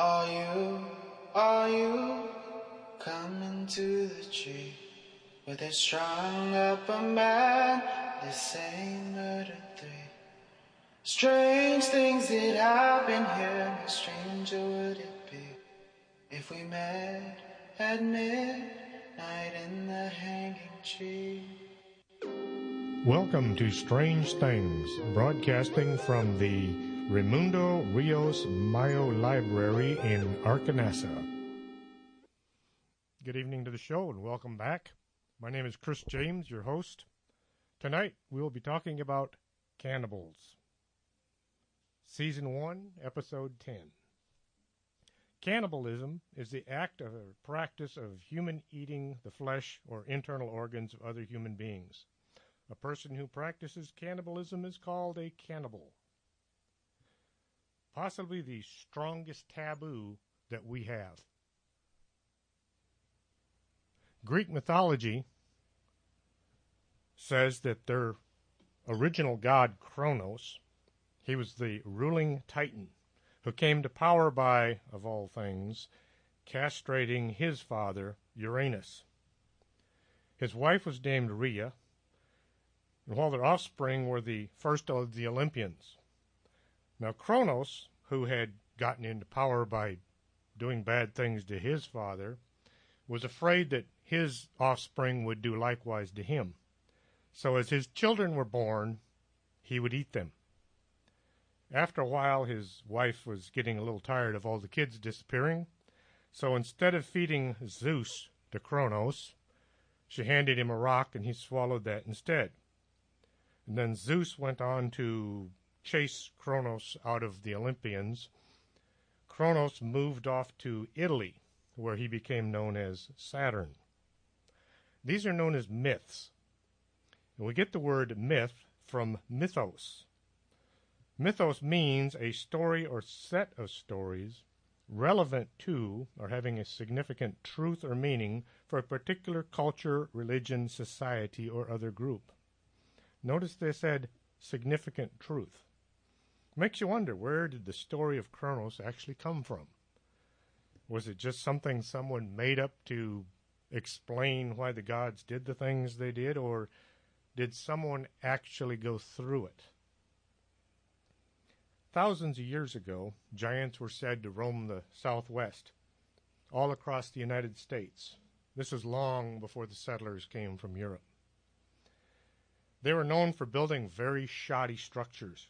Are you coming to the tree where they strung up a man? They say murder three. Strange things that happen here. No stranger would it be if we met at midnight in the hanging tree. Welcome to Strange Things, broadcasting from the Raimundo Rios Mayo Library in Arkansas. Good evening to the show and welcome back. My name is Chris James, your host. Tonight we will be talking about Cannibals. Season 1, Episode 10. Cannibalism is the act or practice of human eating the flesh or internal organs of other human beings. A person who practices cannibalism is called a cannibal. Possibly the strongest taboo that we have. Greek mythology says that their original god Kronos, he was the ruling titan who came to power by, of all things, castrating his father, Uranus. His wife was named Rhea, and while their offspring were the first of the Olympians. Now Kronos, who had gotten into power by doing bad things to his father, was afraid that his offspring would do likewise to him. So as his children were born, he would eat them. After a while, his wife was getting a little tired of all the kids disappearing, so instead of feeding Zeus to Kronos, she handed him a rock and he swallowed that instead. And then Zeus went on to chase Kronos out of the Olympians. Kronos moved off to Italy, where he became known as Saturn. These are known as myths. And we get the word myth from mythos. Mythos means a story or set of stories relevant to or having a significant truth or meaning for a particular culture, religion, society, or other group. Notice they said significant truth. Makes you wonder, where did the story of Kronos actually come from? Was it just something someone made up to explain why the gods did the things they did, or did someone actually go through it? Thousands of years ago, giants were said to roam the Southwest, all across the United States. This is long before the settlers came from Europe. They were known for building very shoddy structures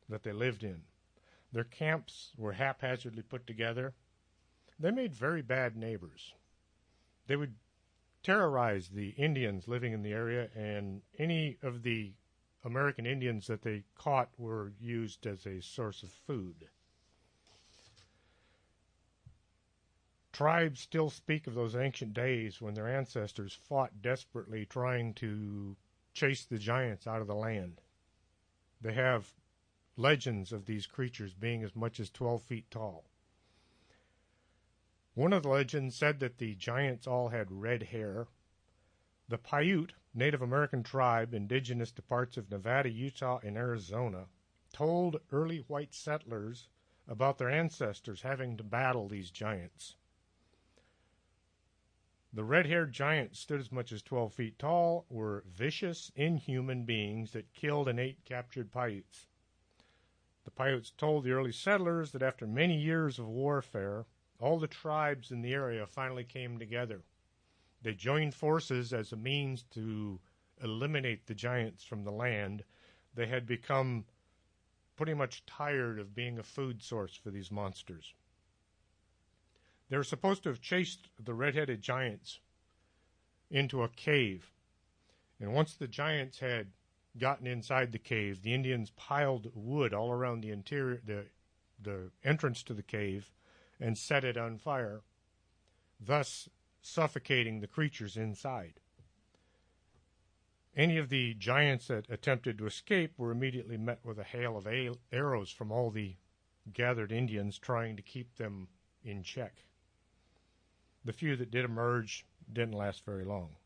that they lived in. Their camps were haphazardly put together. They made very bad neighbors. They would terrorize the Indians living in the area, and any of the American Indians that they caught were used as a source of food. Tribes still speak of those ancient days when their ancestors fought desperately trying to chase the giants out of the land. They have legends of these creatures being as much as 12 feet tall. One of the legends said that the giants all had red hair. The Paiute, Native American tribe indigenous to parts of Nevada, Utah, and Arizona, told early white settlers about their ancestors having to battle these giants. The red-haired giants stood as much as 12 feet tall, were vicious, inhuman beings that killed and ate captured Paiutes. The Paiutes told the early settlers that after many years of warfare, all the tribes in the area finally came together. They joined forces as a means to eliminate the giants from the land. They had become pretty much tired of being a food source for these monsters. They were supposed to have chased the red-headed giants into a cave. And once the giants had gotten inside the cave, the Indians piled wood all around the interior, the entrance to the cave, and set it on fire, thus suffocating the creatures inside. Any of the giants that attempted to escape were immediately met with a hail of arrows from all the gathered Indians trying to keep them in check. The few that did emerge didn't last very long.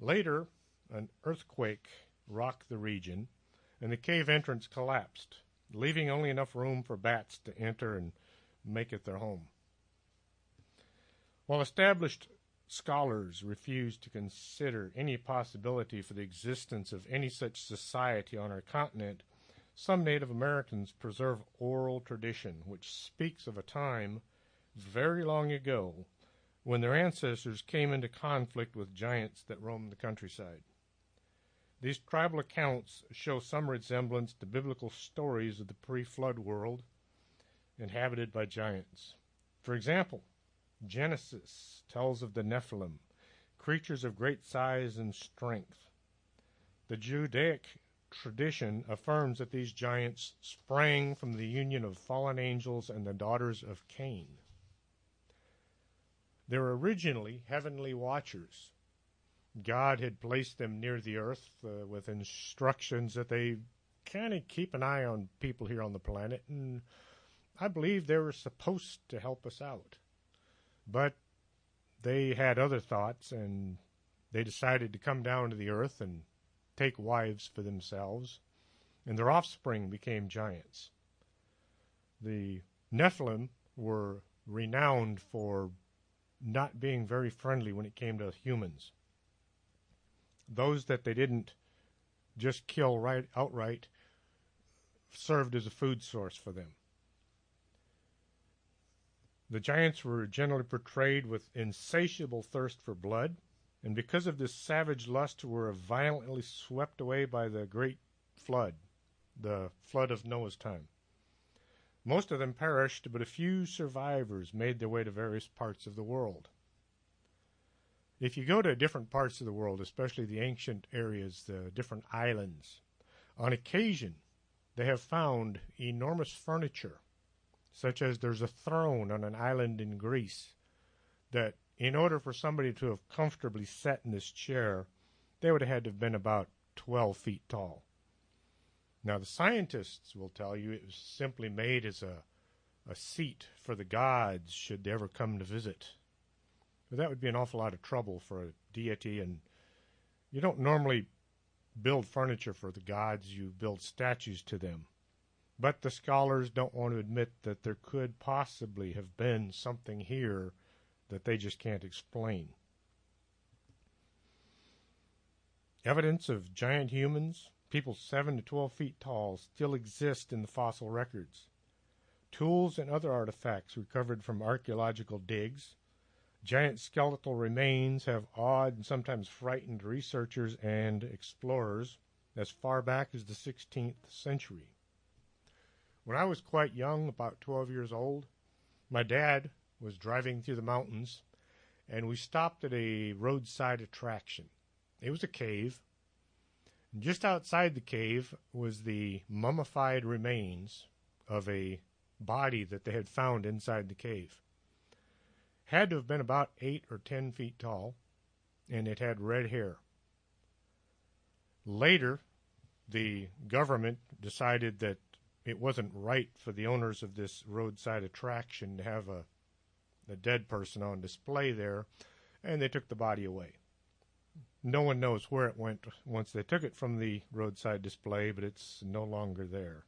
Later, an earthquake rocked the region, and the cave entrance collapsed, leaving only enough room for bats to enter and make it their home. While established scholars refused to consider any possibility for the existence of any such society on our continent, some Native Americans preserve oral tradition which speaks of a time very long ago when their ancestors came into conflict with giants that roamed the countryside. These tribal accounts show some resemblance to biblical stories of the pre-flood world inhabited by giants. For example, Genesis tells of the Nephilim, creatures of great size and strength. The Judaic tradition affirms that these giants sprang from the union of fallen angels and the daughters of Cain. They were originally heavenly watchers. God had placed them near the earth with instructions that they kind of keep an eye on people here on the planet, and I believe they were supposed to help us out. But they had other thoughts, and they decided to come down to the earth and take wives for themselves, and their offspring became giants. The Nephilim were renowned for not being very friendly when it came to humans. Those that they didn't just kill outright served as a food source for them. The giants were generally portrayed with insatiable thirst for blood, and because of this savage lust were violently swept away by the great flood, the flood of Noah's time. Most of them perished, but a few survivors made their way to various parts of the world. If you go to different parts of the world, especially the ancient areas, the different islands, on occasion they have found enormous furniture, such as there's a throne on an island in Greece that in order for somebody to have comfortably sat in this chair, they would have had to have been about 12 feet tall. Now, the scientists will tell you it was simply made as a seat for the gods should they ever come to visit. But that would be an awful lot of trouble for a deity, and you don't normally build furniture for the gods, you build statues to them. But the scholars don't want to admit that there could possibly have been something here that they just can't explain. Evidence of giant humans, people 7 to 12 feet tall, still exist in the fossil records. Tools and other artifacts recovered from archaeological digs. Giant skeletal remains have awed and sometimes frightened researchers and explorers as far back as the 16th century. When I was quite young, about 12 years old, my dad was driving through the mountains, and we stopped at a roadside attraction. It was a cave. And just outside the cave was the mummified remains of a body that they had found inside the cave. Had to have been about 8 or 10 feet tall, and it had red hair. Later, the government decided that it wasn't right for the owners of this roadside attraction to have a dead person on display there, and they took the body away. No one knows where it went once they took it from the roadside display, but it's no longer there.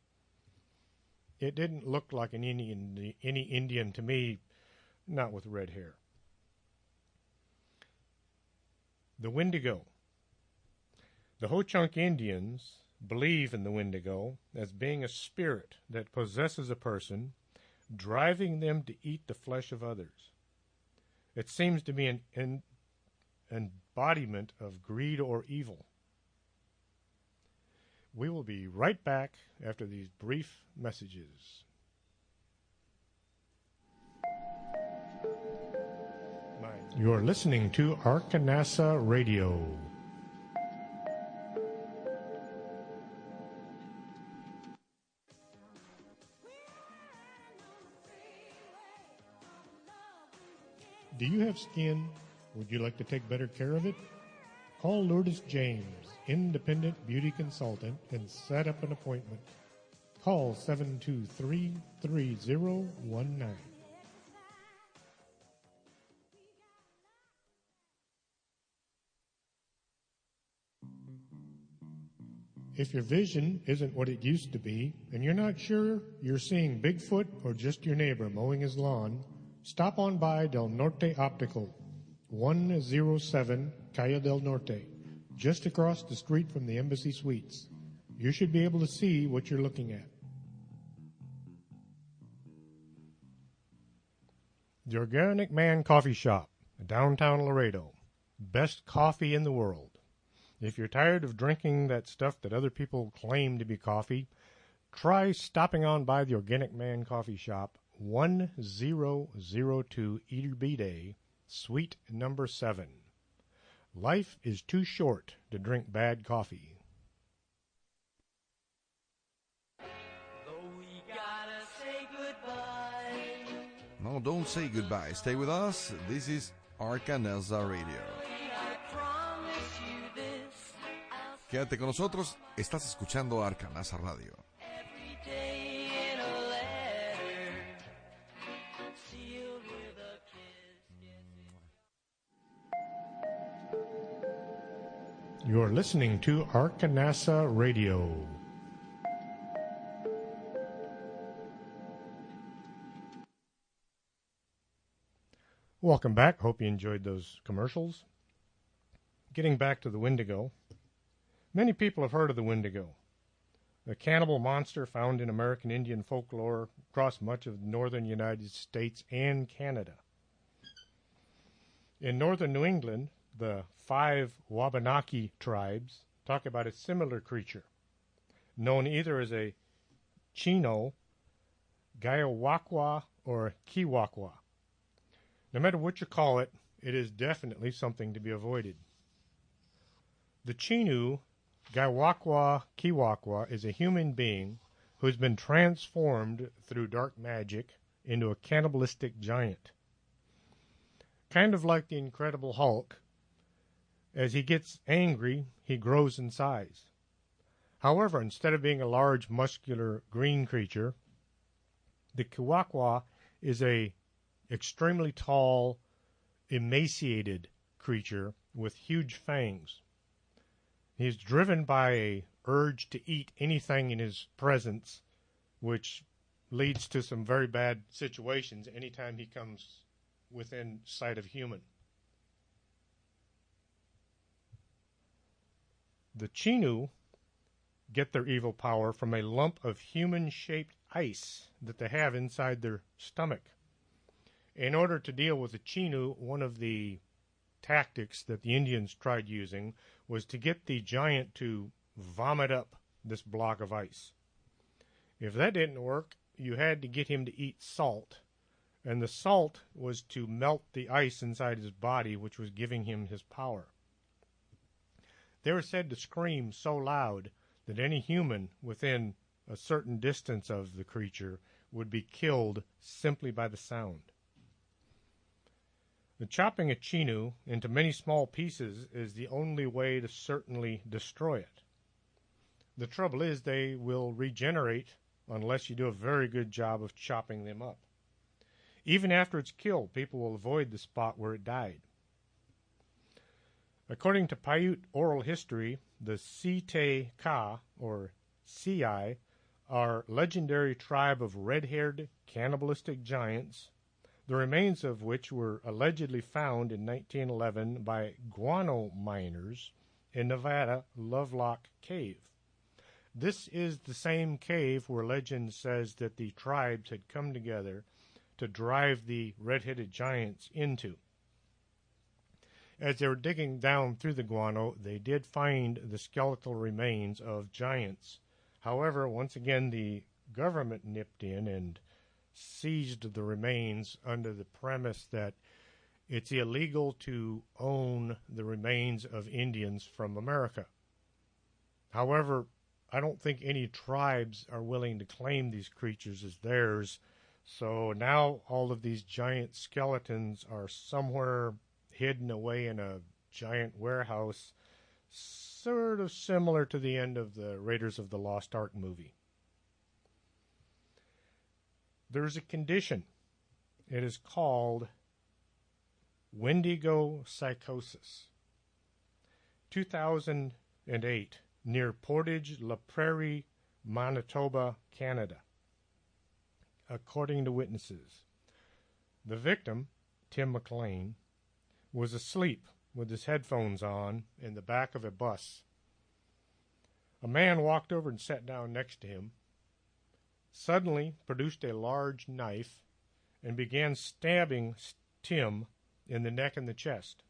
It didn't look like any Indian to me, not with red hair. The Wendigo. The Ho-Chunk Indians believe in the Wendigo as being a spirit that possesses a person, driving them to eat the flesh of others. It seems to be an embodiment of greed or evil. We will be right back after these brief messages. You're listening to Arkanasa Radio. Do you have skin? Would you like to take better care of it? Call Lourdes James, independent beauty consultant, and set up an appointment. Call 723-3019. If your vision isn't what it used to be, and you're not sure you're seeing Bigfoot or just your neighbor mowing his lawn, stop on by Del Norte Optical, 107 Calle del Norte, just across the street from the Embassy Suites. You should be able to see what you're looking at. The Organic Man Coffee Shop, downtown Laredo. Best coffee in the world. If you're tired of drinking that stuff that other people claim to be coffee, try stopping on by the Organic Man Coffee Shop, 1002 Iturbide, Suite number 7. Life is too short to drink bad coffee. No, don't say goodbye. Stay with us. This is Arcanesa Radio. Quédate con nosotros. Estás escuchando Arcanasa Radio. You're listening to Arcanasa Radio. Welcome back. Hope you enjoyed those commercials. Getting back to the Wendigo. Many people have heard of the Wendigo, a cannibal monster found in American Indian folklore across much of the northern United States and Canada. In northern New England, the 5 Wabanaki tribes talk about a similar creature, known either as a Chino, Gaiawakwa, or Kiwakwa. No matter what you call it, it is definitely something to be avoided. The Chinu, Gaiawakwa, Kiwakwa is a human being who has been transformed through dark magic into a cannibalistic giant. Kind of like the Incredible Hulk, as he gets angry, he grows in size. However, instead of being a large, muscular, green creature, the Kiwakwa is a extremely tall, emaciated creature with huge fangs. He is driven by a urge to eat anything in his presence, which leads to some very bad situations anytime he comes within sight of human. The Chinu get their evil power from a lump of human-shaped ice that they have inside their stomach. In order to deal with the Chinu, one of the tactics that the Indians tried using was to get the giant to vomit up this block of ice. If that didn't work, you had to get him to eat salt, and the salt was to melt the ice inside his body, which was giving him his power. They were said to scream so loud that any human within a certain distance of the creature would be killed simply by the sound. The chopping a Chinu into many small pieces is the only way to certainly destroy it. The trouble is they will regenerate unless you do a very good job of chopping them up. Even after it's killed, people will avoid the spot where it died. According to Paiute oral history, the Site Ka, or Siai, are legendary tribe of red-haired cannibalistic giants, the remains of which were allegedly found in 1911 by guano miners in Nevada Lovelock Cave. This is the same cave where legend says that the tribes had come together to drive the red-headed giants into. As they were digging down through the guano, they did find the skeletal remains of giants. However, once again, the government nipped in and seized the remains under the premise that it's illegal to own the remains of Indians from America. However, I don't think any tribes are willing to claim these creatures as theirs, so now all of these giant skeletons are somewhere hidden away in a giant warehouse, sort of similar to the end of the Raiders of the Lost Ark movie. There's a condition. It is called Wendigo psychosis. 2008, near Portage la Prairie, Manitoba, Canada. According to witnesses, the victim, Tim McLean, was asleep with his headphones on in the back of a bus. A man walked over and sat down next to him, suddenly produced a large knife, and began stabbing Tim in the neck and the chest.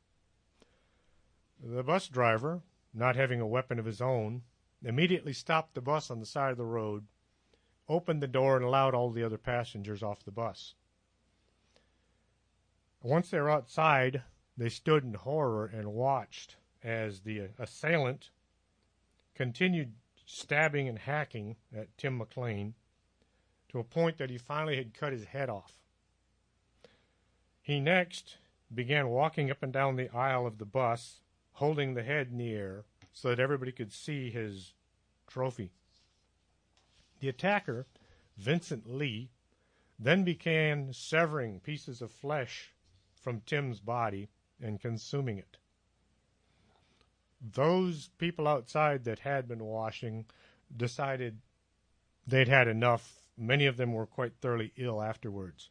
The bus driver, not having a weapon of his own, immediately stopped the bus on the side of the road, opened the door, and allowed all the other passengers off the bus. Once they were outside, they stood in horror and watched as the assailant continued stabbing and hacking at Tim McLean to a point that he finally had cut his head off. He next began walking up and down the aisle of the bus, holding the head in the air so that everybody could see his trophy. The attacker, Vincent Lee, then began severing pieces of flesh from Tim's body and consuming it. Those people outside that had been washing decided they'd had enough. Many of them were quite thoroughly ill afterwards.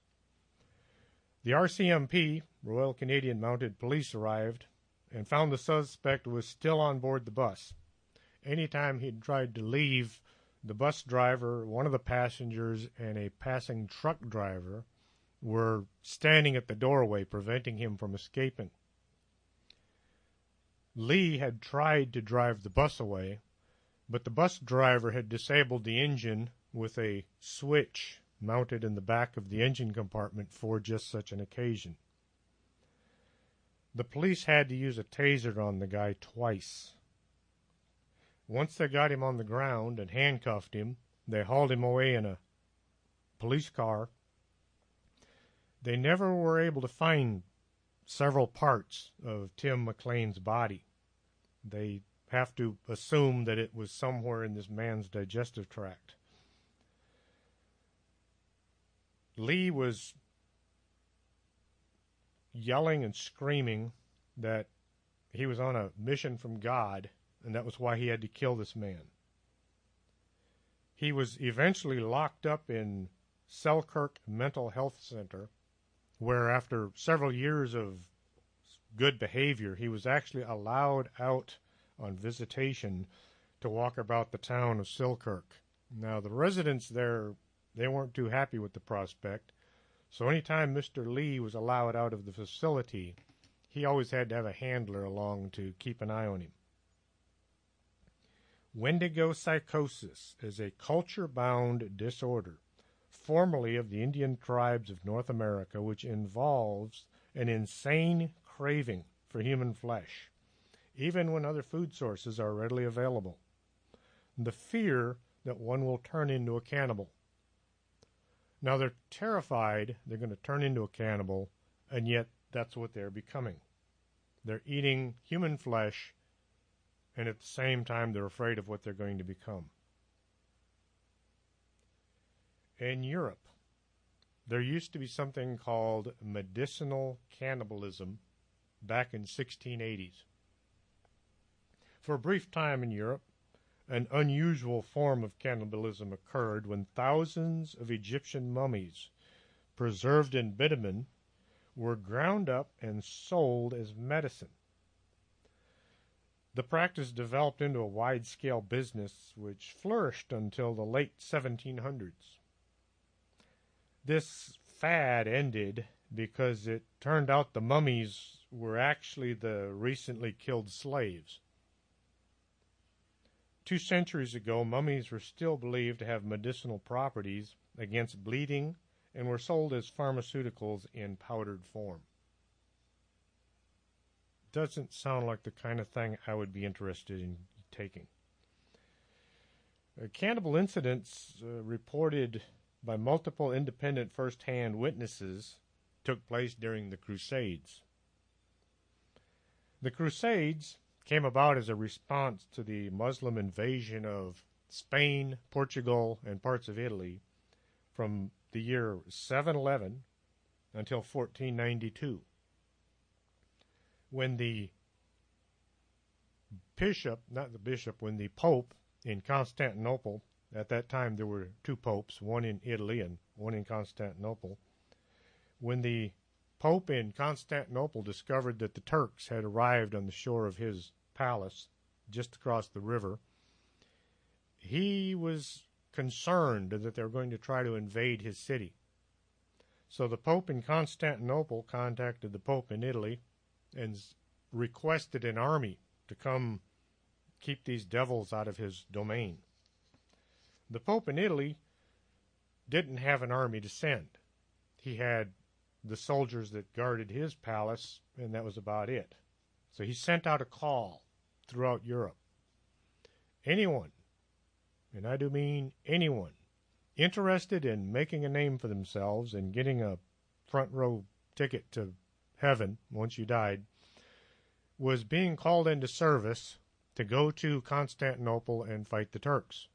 The RCMP, Royal Canadian Mounted Police, arrived and found the suspect was still on board the bus. Anytime he'd tried to leave, the bus driver, one of the passengers, and a passing truck driver were standing at the doorway, preventing him from escaping. Lee had tried to drive the bus away, but the bus driver had disabled the engine with a switch mounted in the back of the engine compartment for just such an occasion. The police had to use a taser on the guy twice. Once they got him on the ground and handcuffed him, they hauled him away in a police car. They never were able to find several parts of Tim McLean's body. They have to assume that it was somewhere in this man's digestive tract. Lee was yelling and screaming that he was on a mission from God, and that was why he had to kill this man. He was eventually locked up in Selkirk Mental Health Center, where after several years of good behavior, he was actually allowed out on visitation to walk about the town of Selkirk. Now, the residents there, they weren't too happy with the prospect, so anytime Mr. Lee was allowed out of the facility, he always had to have a handler along to keep an eye on him. Wendigo psychosis is a culture-bound disorder, formerly of the Indian tribes of North America, which involves an insane craving for human flesh, even when other food sources are readily available. The fear that one will turn into a cannibal. Now, they're terrified they're going to turn into a cannibal, and yet that's what they're becoming. They're eating human flesh, and at the same time they're afraid of what they're going to become. In Europe, there used to be something called medicinal cannibalism back in 1680s. For a brief time in Europe, an unusual form of cannibalism occurred when thousands of Egyptian mummies, preserved in bitumen, were ground up and sold as medicine. The practice developed into a wide-scale business which flourished until the late 1700s. This fad ended because it turned out the mummies were actually the recently killed slaves. 2 centuries ago, mummies were still believed to have medicinal properties against bleeding and were sold as pharmaceuticals in powdered form. Doesn't sound like the kind of thing I would be interested in taking. Cannibal incidents reported by multiple independent first-hand witnesses took place during the Crusades. The Crusades came about as a response to the Muslim invasion of Spain, Portugal, and parts of Italy from the year 711 until 1492, when the when the Pope in Constantinople, at that time there were two popes, one in Italy and one in Constantinople. When the Pope in Constantinople discovered that the Turks had arrived on the shore of his palace just across the river, he was concerned that they were going to try to invade his city. So the Pope in Constantinople contacted the Pope in Italy and requested an army to come keep these devils out of his domain. The Pope in Italy didn't have an army to send. He had the soldiers that guarded his palace, and that was about it. So he sent out a call throughout Europe. Anyone, and I do mean anyone, interested in making a name for themselves and getting a front row ticket to heaven once you died, was being called into service to go to Constantinople and fight the Turks.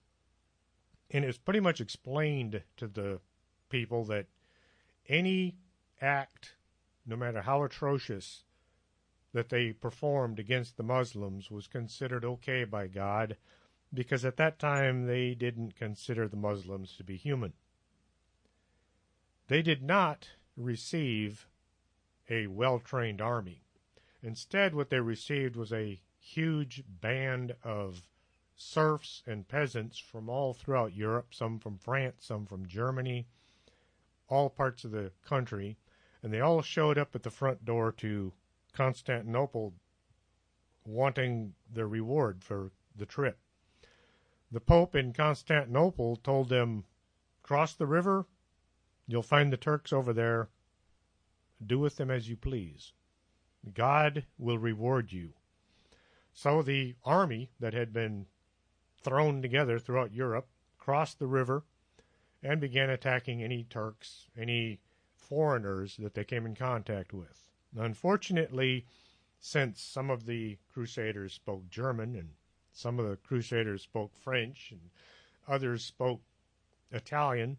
And it's pretty much explained to the people that any act, no matter how atrocious, that they performed against the Muslims was considered okay by God, because at that time they didn't consider the Muslims to be human. They did not receive a well-trained army. Instead, what they received was a huge band of serfs and peasants from all throughout Europe, some from France, some from Germany, all parts of the country, and they all showed up at the front door to Constantinople wanting their reward for the trip. The Pope in Constantinople told them, cross the river, you'll find the Turks over there, do with them as you please. God will reward you. So the army that had been thrown together throughout Europe crossed the river and began attacking any Turks, any foreigners that they came in contact with. Unfortunately, since some of the Crusaders spoke German and some of the Crusaders spoke French and others spoke Italian,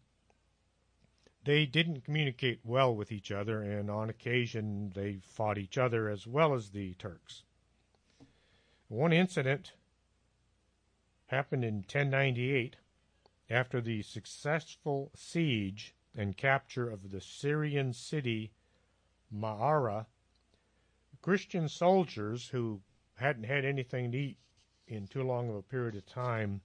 they didn't communicate well with each other, and on occasion they fought each other as well as the Turks. One incident happened in 1098 after the successful siege and capture of the Syrian city Ma'ara. Christian soldiers who hadn't had anything to eat in too long of a period of time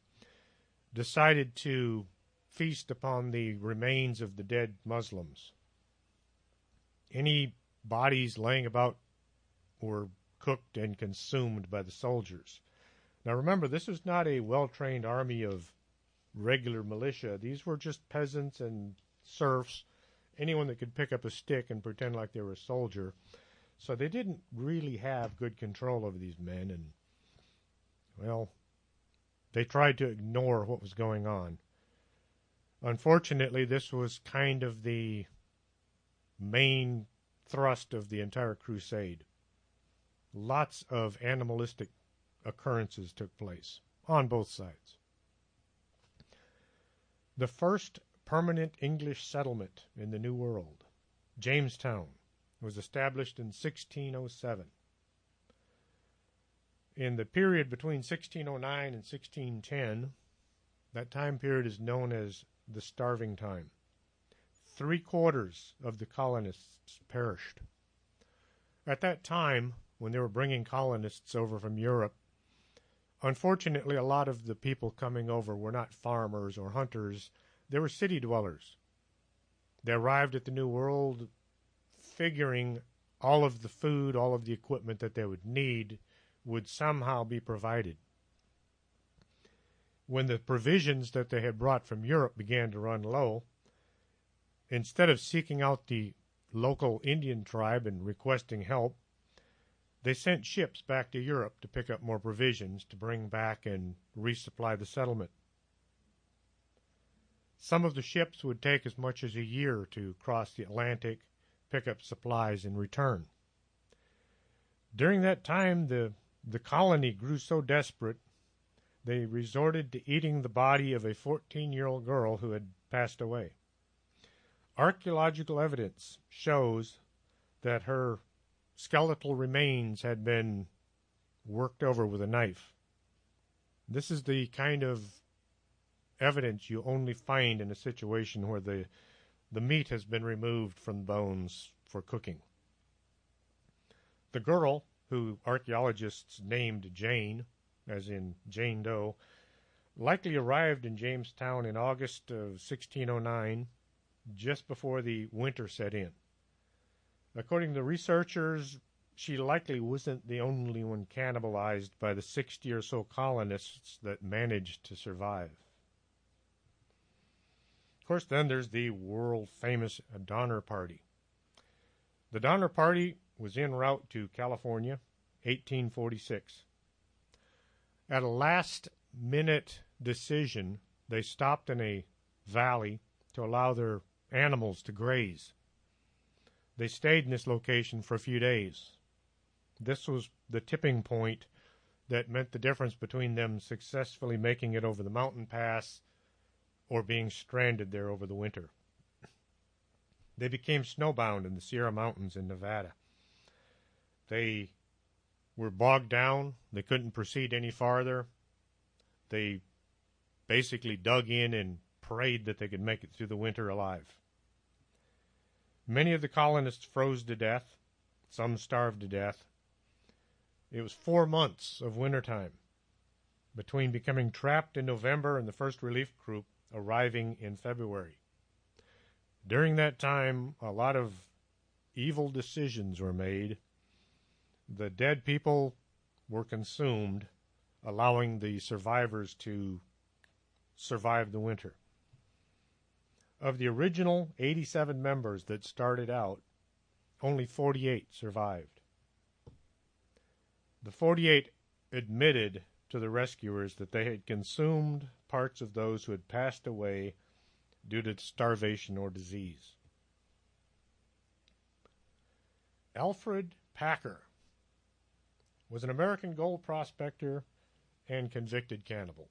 decided to feast upon the remains of the dead Muslims. Any bodies laying about were cooked and consumed by the soldiers. Now remember, this is not a well-trained army of regular militia. These were just peasants and serfs, anyone that could pick up a stick and pretend like they were a soldier. So they didn't really have good control over these men, and, well, they tried to ignore what was going on. Unfortunately, this was kind of the main thrust of the entire crusade. Lots of animalistic occurrences took place on both sides. The first permanent English settlement in the New World, Jamestown, was established in 1607. In the period between 1609 and 1610, that time period is known as the Starving Time. 3/4 of the colonists perished. At that time, when they were bringing colonists over from Europe, unfortunately, a lot of the people coming over were not farmers or hunters. They were city dwellers. They arrived at the New World figuring all of the food, all of the equipment that they would need would somehow be provided. When the provisions that they had brought from Europe began to run low, instead of seeking out the local Indian tribe and requesting help, they sent ships back to Europe to pick up more provisions to bring back and resupply the settlement. Some of the ships would take as much as a year to cross the Atlantic, pick up supplies, and return. During that time, the colony grew so desperate, they resorted to eating the body of a 14-year-old girl who had passed away. Archaeological evidence shows that her skeletal remains had been worked over with a knife. This is the kind of evidence you only find in a situation where the meat has been removed from bones for cooking. The girl, who archaeologists named Jane, as in Jane Doe, likely arrived in Jamestown in August of 1609, just before the winter set in. According to researchers, she likely wasn't the only one cannibalized by the 60 or so colonists that managed to survive. Of course, then there's the world-famous Donner Party. The Donner Party was en route to California, 1846. At a last-minute decision, they stopped in a valley to allow their animals to graze. They stayed in this location for a few days. This was the tipping point that meant the difference between them successfully making it over the mountain pass or being stranded there over the winter. They became snowbound in the Sierra Mountains in Nevada. They were bogged down. They couldn't proceed any farther. They basically dug in and prayed that they could make it through the winter alive. Many of the colonists froze to death. Some starved to death. It was 4 months of wintertime between becoming trapped in November and the first relief group arriving in February. During that time, a lot of evil decisions were made. The dead people were consumed, allowing the survivors to survive the winter. Of the original 87 members that started out, only 48 survived. The 48 admitted to the rescuers that they had consumed parts of those who had passed away due to starvation or disease. Alfred Packer was an American gold prospector and convicted cannibal.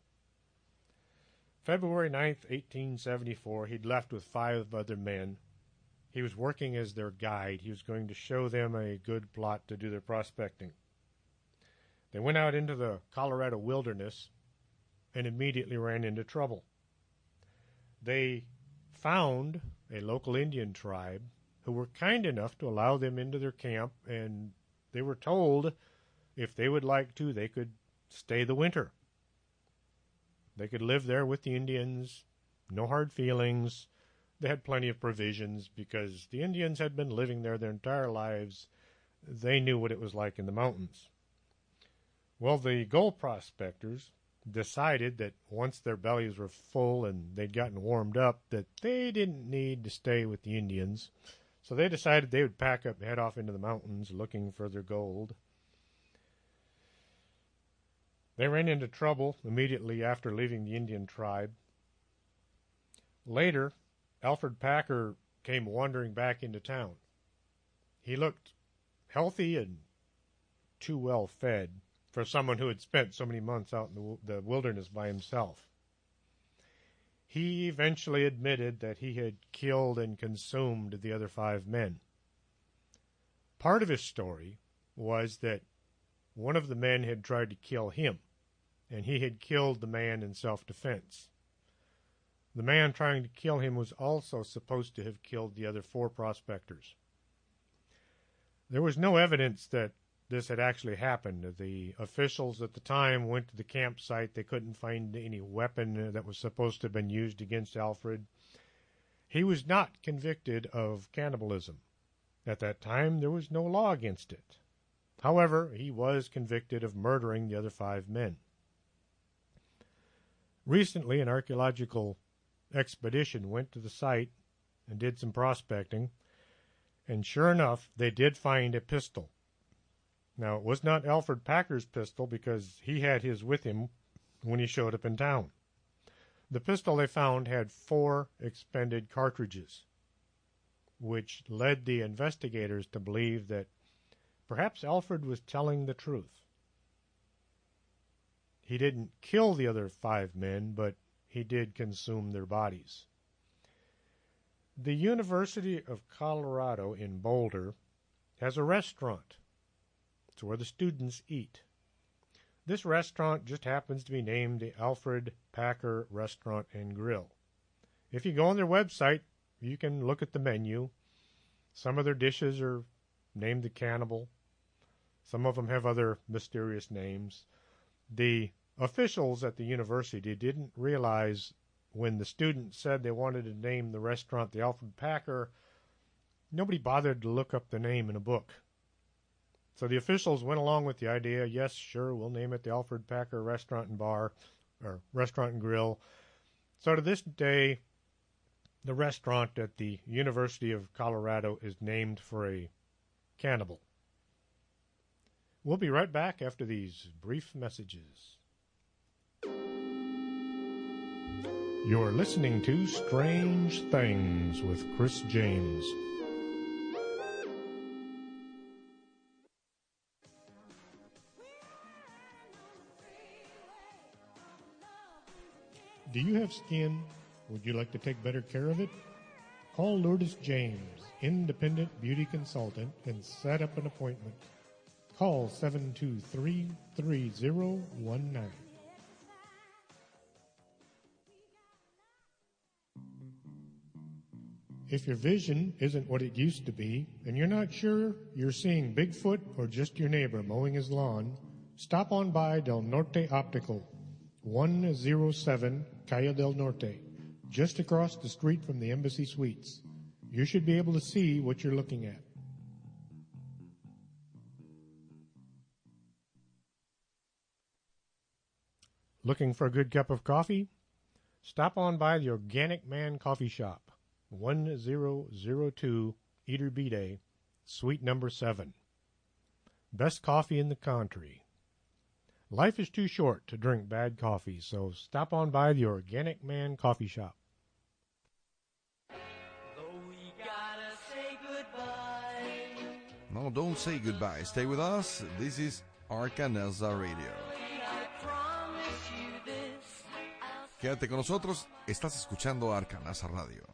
February 9th, 1874, he'd left with 5 other men. He was working as their guide. He was going to show them a good plot to do their prospecting. They went out into the Colorado wilderness and immediately ran into trouble. They found a local Indian tribe who were kind enough to allow them into their camp, and they were told if they would like to, they could stay the winter. They could live there with the Indians, no hard feelings. They had plenty of provisions because the Indians had been living there their entire lives. They knew what it was like in the mountains. Well, the gold prospectors decided that once their bellies were full and they'd gotten warmed up, that they didn't need to stay with the Indians. So they decided they would pack up and head off into the mountains looking for their gold. They ran into trouble immediately after leaving the Indian tribe. Later, Alfred Packer came wandering back into town. He looked healthy and too well fed for someone who had spent so many months out in the wilderness by himself. He eventually admitted that he had killed and consumed the other 5 men. Part of his story was that one of the men had tried to kill him, and he had killed the man in self-defense. The man trying to kill him was also supposed to have killed the other 4 prospectors. There was no evidence that this had actually happened. The officials at the time went to the campsite. They couldn't find any weapon that was supposed to have been used against Alfred. He was not convicted of cannibalism. At that time, there was no law against it. However, he was convicted of murdering the other 5 men. Recently, an archaeological expedition went to the site and did some prospecting, and sure enough, they did find a pistol. Now, it was not Alfred Packer's pistol because he had his with him when he showed up in town. The pistol they found had 4 expended cartridges, which led the investigators to believe that perhaps Alfred was telling the truth. He didn't kill the other 5 men, but he did consume their bodies. The University of Colorado in Boulder has a restaurant. It's where the students eat. This restaurant just happens to be named the Alfred Packer Restaurant and Grill. If you go on their website, you can look at the menu. Some of their dishes are named the Cannibal. Some of them have other mysterious names. The officials at the university didn't realize when the students said they wanted to name the restaurant the Alfred Packer, nobody bothered to look up the name in a book. So the officials went along with the idea, yes, sure, we'll name it the Alfred Packer Restaurant and Bar, or Restaurant and Grill. So to this day, the restaurant at the University of Colorado is named for a cannibal. We'll be right back after these brief messages. You're listening to Strange Things with Chris James. Do you have skin? Would you like to take better care of it? Call Lourdes James, independent beauty consultant, and set up an appointment. Call 723-3019. If your vision isn't what it used to be, and you're not sure you're seeing Bigfoot or just your neighbor mowing his lawn, stop on by Del Norte Optical, 107 Calle del Norte, just across the street from the Embassy Suites. You should be able to see what you're looking at. Looking for a good cup of coffee? Stop on by the Organic Man Coffee Shop, 1002 Iturbide, Suite number 7. Best coffee in the country. Life is too short to drink bad coffee, so stop on by the Organic Man Coffee Shop. No, don't say goodbye. Stay with us. This is Arcanelza Radio. Quédate con nosotros. Estás escuchando Arcanelza Radio.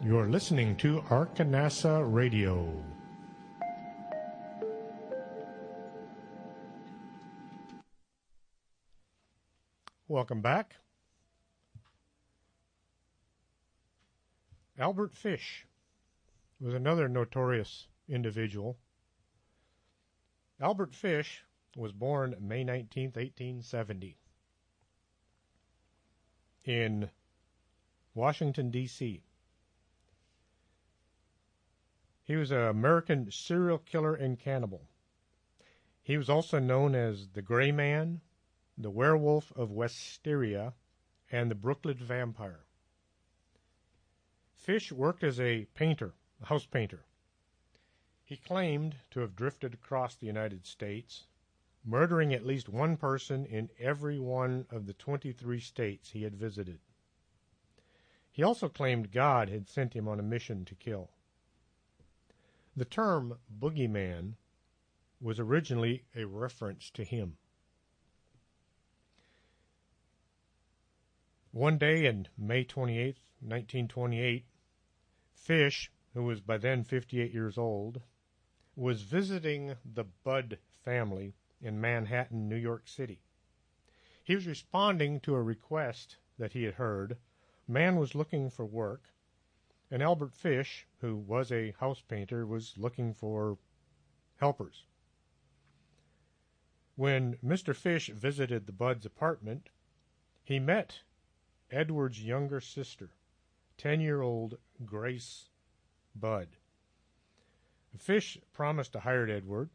You're listening to Arcanelza Radio. Welcome back. Albert Fish was another notorious individual. Albert Fish was born May 19, 1870, in Washington, D.C. He was an American serial killer and cannibal. He was also known as the Gray Man, the Werewolf of Wisteria, and the Brooklyn Vampire. Fish worked as a painter, a house painter. He claimed to have drifted across the United States, murdering at least one person in every one of the 23 states he had visited. He also claimed God had sent him on a mission to kill. The term boogeyman was originally a reference to him. One day in May 28, 1928, Fish, who was by then 58 years old, was visiting the Budd family in Manhattan, New York City. He was responding to a request that he had heard. A man was looking for work, and Albert Fish, who was a house painter, was looking for helpers. When Mr. Fish visited the Budds' apartment, he met Edward's younger sister, 10-year-old Grace Budd. Fish promised to hire Edward,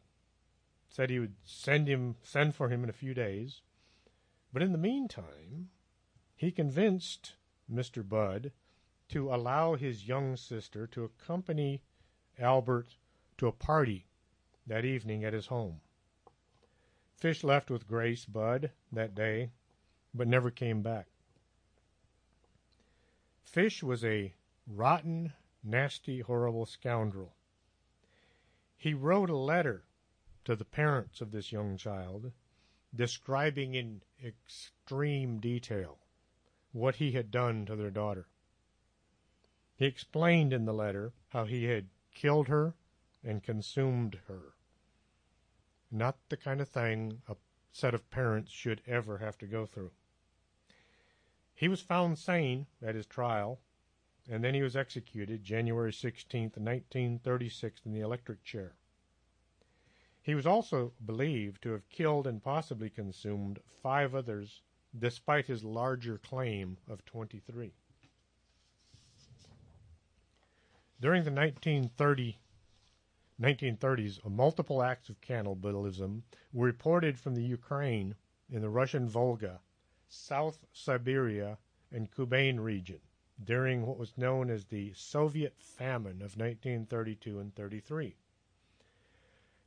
said he would send for him in a few days, but in the meantime, he convinced Mr. Budd to allow his young sister to accompany Albert to a party that evening at his home. Fish left with Grace Budd that day, but never came back. Fish was a rotten, nasty, horrible scoundrel. He wrote a letter to the parents of this young child, describing in extreme detail what he had done to their daughter. He explained in the letter how he had killed her and consumed her. Not the kind of thing a set of parents should ever have to go through. He was found sane at his trial, and then he was executed January 16th, 1936, in the electric chair. He was also believed to have killed and possibly consumed 5 others, despite his larger claim of 23. During the 1930s, multiple acts of cannibalism were reported from the Ukraine in the Russian Volga, South Siberia, and Kuban region during what was known as the Soviet famine of 1932 and 33.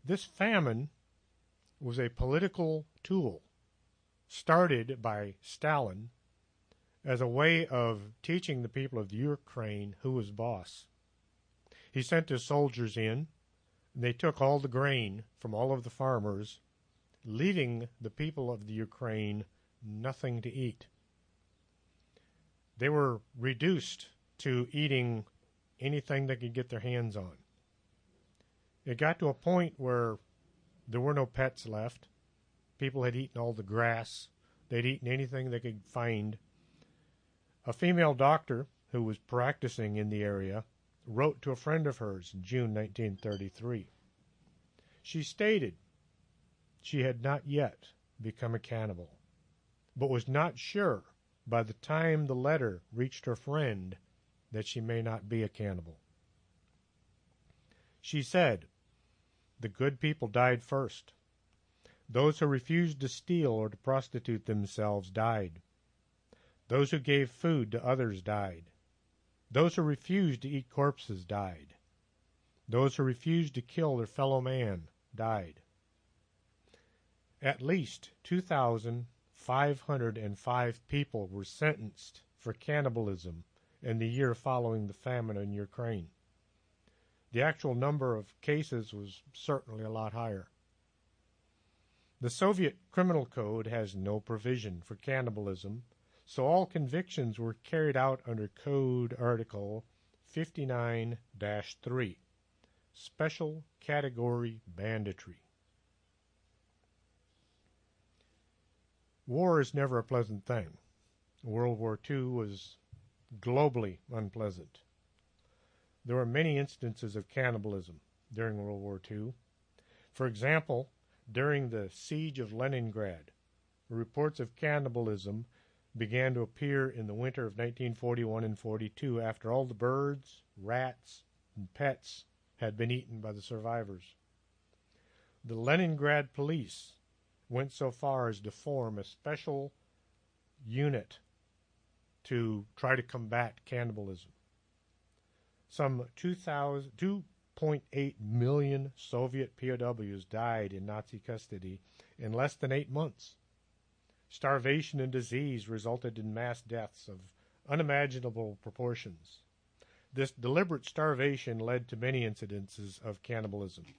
This famine was a political tool started by Stalin as a way of teaching the people of the Ukraine who was boss. He sent his soldiers in, and they took all the grain from all of the farmers, leaving the people of the Ukraine nothing to eat. They were reduced to eating anything they could get their hands on. It got to a point where there were no pets left. People had eaten all the grass. They'd eaten anything they could find. A female doctor who was practicing in the area wrote to a friend of hers in June 1933. She stated she had not yet become a cannibal, but was not sure by the time the letter reached her friend that she may not be a cannibal. She said, "The good people died first. Those who refused to steal or to prostitute themselves died. Those who gave food to others died. Those who refused to eat corpses died. Those who refused to kill their fellow man died." At least 2,505 people were sentenced for cannibalism in the year following the famine in Ukraine. The actual number of cases was certainly a lot higher. The Soviet Criminal Code has no provision for cannibalism, so all convictions were carried out under Code Article 59-3, Special Category Banditry. War is never a pleasant thing. World War II was globally unpleasant. There were many instances of cannibalism during World War II. For example, during the siege of Leningrad, reports of cannibalism began to appear in the winter of 1941 and 42 after all the birds, rats, and pets had been eaten by the survivors. The Leningrad police went so far as to form a special unit to try to combat cannibalism. Some 2.8 million Soviet POWs died in Nazi custody in less than 8 months. Starvation and disease resulted in mass deaths of unimaginable proportions. This deliberate starvation led to many incidences of cannibalism.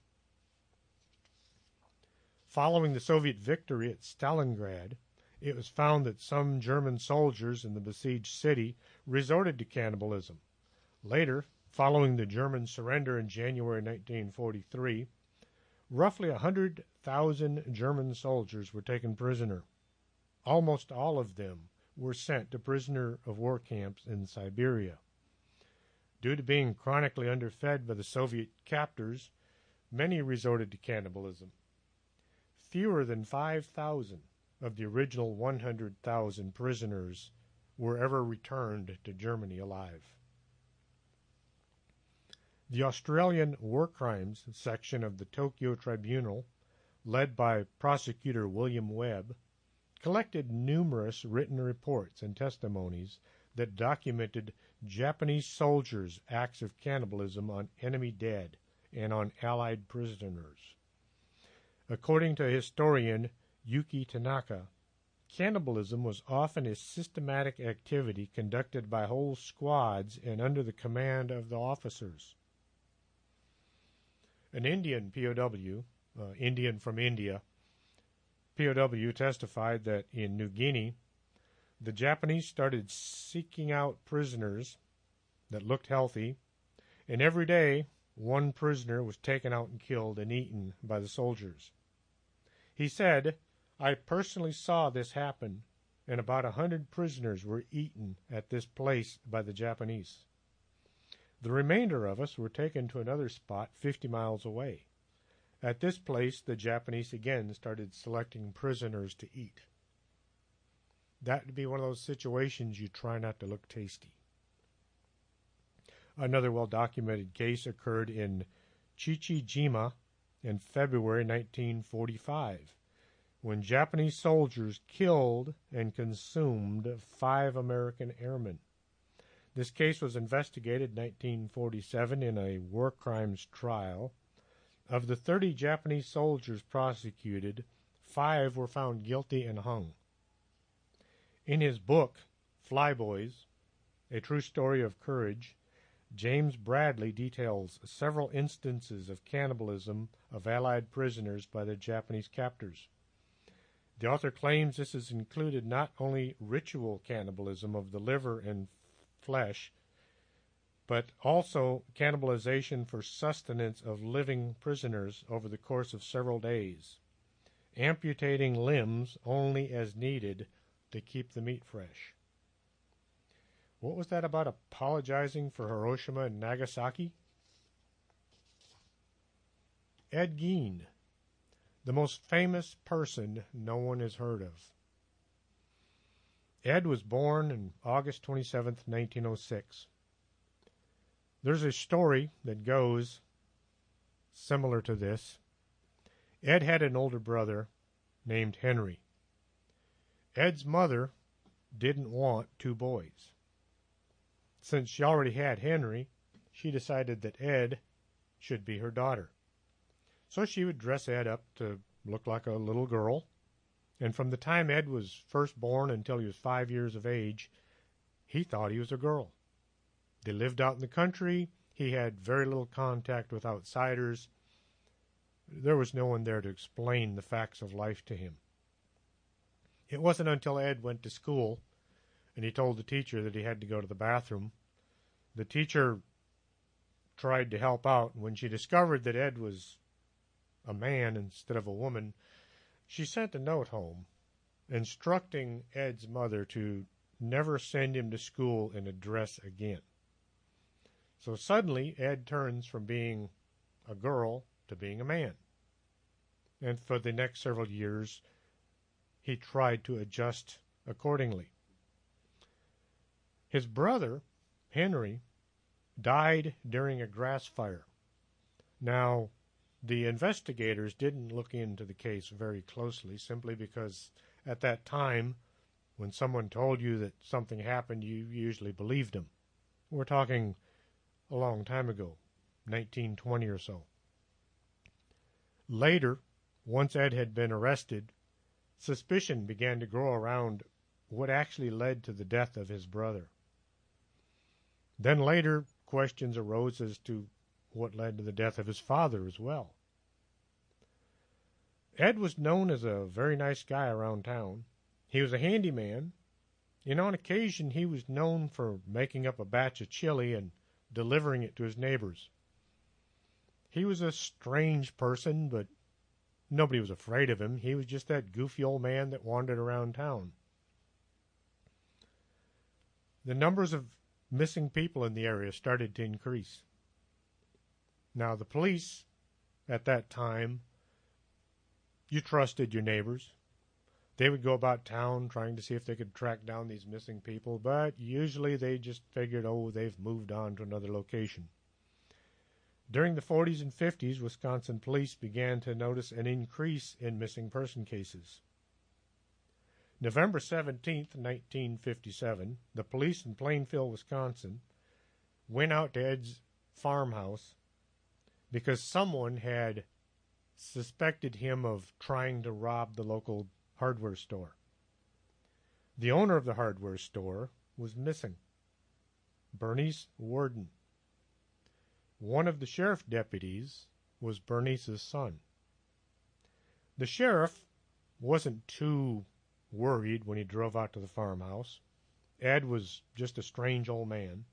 Following the Soviet victory at Stalingrad, it was found that some German soldiers in the besieged city resorted to cannibalism. Later, following the German surrender in January 1943, roughly 100,000 German soldiers were taken prisoner. Almost all of them were sent to prisoner of war camps in Siberia. Due to being chronically underfed by the Soviet captors, many resorted to cannibalism. Fewer than 5,000 of the original 100,000 prisoners were ever returned to Germany alive. The Australian War Crimes section of the Tokyo Tribunal, led by prosecutor William Webb, collected numerous written reports and testimonies that documented Japanese soldiers' acts of cannibalism on enemy dead and on Allied prisoners. According to historian Yuki Tanaka, cannibalism was often a systematic activity conducted by whole squads and under the command of the officers. An Indian POW, Indian from India, POW testified that in New Guinea, the Japanese started seeking out prisoners that looked healthy, and every day one prisoner was taken out and killed and eaten by the soldiers. He said, "I personally saw this happen, and about 100 prisoners were eaten at this place by the Japanese. The remainder of us were taken to another spot 50 miles away. At this place, the Japanese again started selecting prisoners to eat." That would be one of those situations you try not to look tasty. Another well-documented case occurred in Chichijima in February 1945, when Japanese soldiers killed and consumed 5 American airmen. This case was investigated in 1947 in a war crimes trial. Of the 30 Japanese soldiers prosecuted, 5 were found guilty and hung. In his book, Flyboys, A True Story of Courage, James Bradley details several instances of cannibalism of Allied prisoners by their Japanese captors. The author claims this has included not only ritual cannibalism of the liver and flesh, but also cannibalization for sustenance of living prisoners over the course of several days, amputating limbs only as needed to keep the meat fresh. What was that about apologizing for Hiroshima and Nagasaki? Ed Gein, the most famous person no one has heard of. Ed was born on August 27, 1906. There's a story that goes similar to this. Ed had an older brother named Henry. Ed's mother didn't want 2 boys. Since she already had Henry, she decided that Ed should be her daughter. So she would dress Ed up to look like a little girl, and from the time Ed was first born until he was 5 years of age, he thought he was a girl. They lived out in the country. He had very little contact with outsiders. There was no one there to explain the facts of life to him. It wasn't until Ed went to school and he told the teacher that he had to go to the bathroom. The teacher tried to help out, and when she discovered that Ed was a man instead of a woman, she sent a note home instructing Ed's mother to never send him to school in a dress again. So suddenly, Ed turns from being a girl to being a man. And for the next several years, he tried to adjust accordingly. His brother, Henry, died during a grass fire. Now, the investigators didn't look into the case very closely, simply because at that time, when someone told you that something happened, you usually believed them. We're talking a long time ago, 1920 or so. Later, once Ed had been arrested, suspicion began to grow around what actually led to the death of his brother. Then later, questions arose as to what led to the death of his father as well. Ed was known as a very nice guy around town. He was a handyman, and on occasion he was known for making up a batch of chili and delivering it to his neighbors. He was a strange person, but nobody was afraid of him. He was just that goofy old man that wandered around town. The numbers of missing people in the area started to increase. Now, the police at that time, you trusted your neighbors. They would go about town trying to see if they could track down these missing people, but usually they just figured, oh, they've moved on to another location. During the 40s and 50s, Wisconsin police began to notice an increase in missing person cases. November 17, 1957, the police in Plainfield, Wisconsin, went out to Ed's farmhouse because someone had suspected him of trying to rob the local hardware store. The owner of the hardware store was missing, Bernice Worden. One of the sheriff deputies was Bernice's son. The sheriff wasn't too worried when he drove out to the farmhouse. Ed was just a strange old man.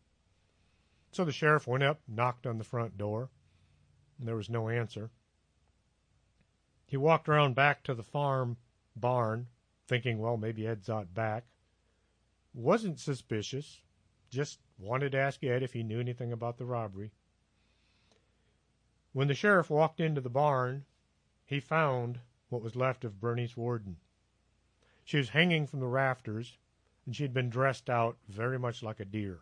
So the sheriff went up, knocked on the front door, and there was no answer. He walked around back to the farm barn, thinking, well, maybe Ed's out back. Wasn't suspicious, just wanted to ask Ed if he knew anything about the robbery. When the sheriff walked into the barn, he found what was left of Bernice Worden. She was hanging from the rafters, and she had been dressed out very much like a deer.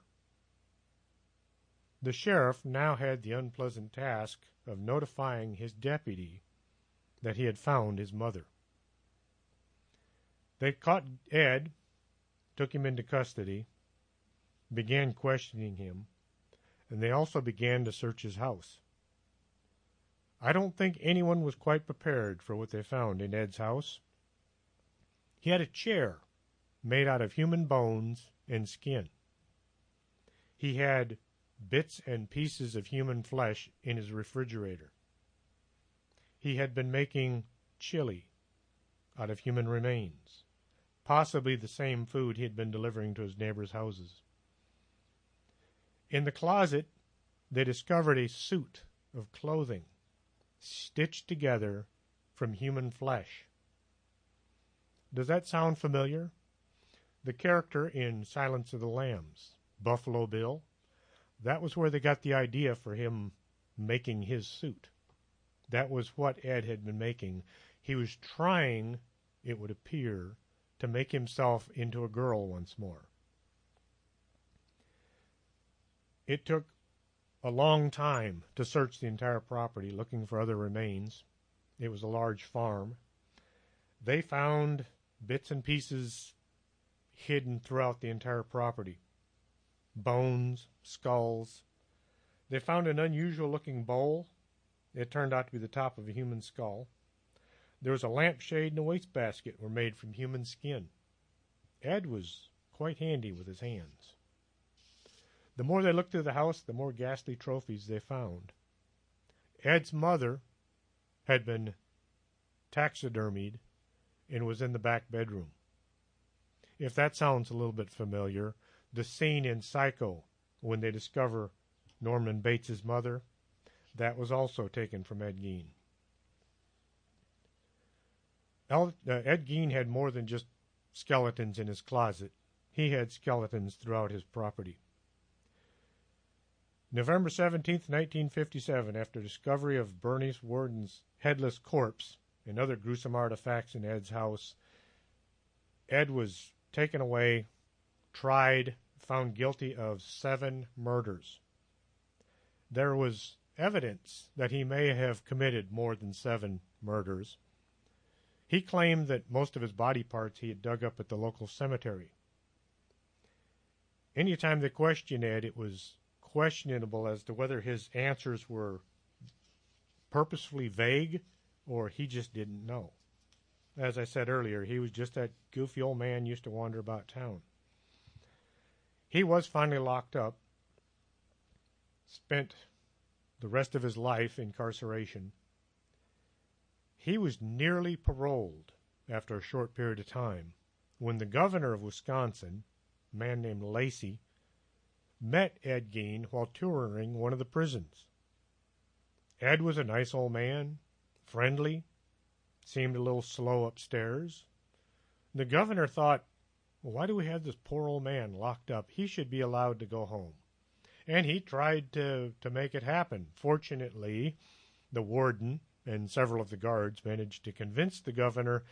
The sheriff now had the unpleasant task of notifying his deputy that he had found his mother. They caught Ed, took him into custody, began questioning him, and they also began to search his house. I don't think anyone was quite prepared for what they found in Ed's house. He had a chair made out of human bones and skin. He had bits and pieces of human flesh in his refrigerator. He had been making chili out of human remains, possibly the same food he had been delivering to his neighbors' houses. In the closet, they discovered a suit of clothing stitched together from human flesh. Does that sound familiar? The character in Silence of the Lambs, Buffalo Bill, that was where they got the idea for him making his suit. That was what Ed had been making. He was trying, it would appear, to make himself into a girl once more. It took a long time to search the entire property looking for other remains. It was a large farm. They found bits and pieces hidden throughout the entire property. Bones, skulls. They found an unusual-looking bowl. It turned out to be the top of a human skull. There was a lampshade and a wastebasket were made from human skin. Ed was quite handy with his hands. The more they looked through the house, the more ghastly trophies they found. Ed's mother had been taxidermied and was in the back bedroom. If that sounds a little bit familiar, the scene in Psycho when they discover Norman Bates' mother, that was also taken from Ed Gein. Ed Gein had more than just skeletons in his closet. He had skeletons throughout his property. November 17th, 1957, after discovery of Bernice Worden's headless corpse and other gruesome artifacts in Ed's house, Ed was taken away, tried, found guilty of 7 murders. There was evidence that he may have committed more than 7 murders. He claimed that most of his body parts he had dug up at the local cemetery. Anytime they questioned Ed, it was questionable as to whether his answers were purposefully vague or he just didn't know. As I said earlier, he was just that goofy old man used to wander about town. He was finally locked up, spent the rest of his life in incarceration. He was nearly paroled after a short period of time when the governor of Wisconsin, a man named Lacey, met Ed Gein while touring one of the prisons. Ed was a nice old man, friendly, seemed a little slow upstairs. The governor thought, well, why do we have this poor old man locked up? He should be allowed to go home. And he tried to make it happen. Fortunately, the warden and several of the guards managed to convince the governor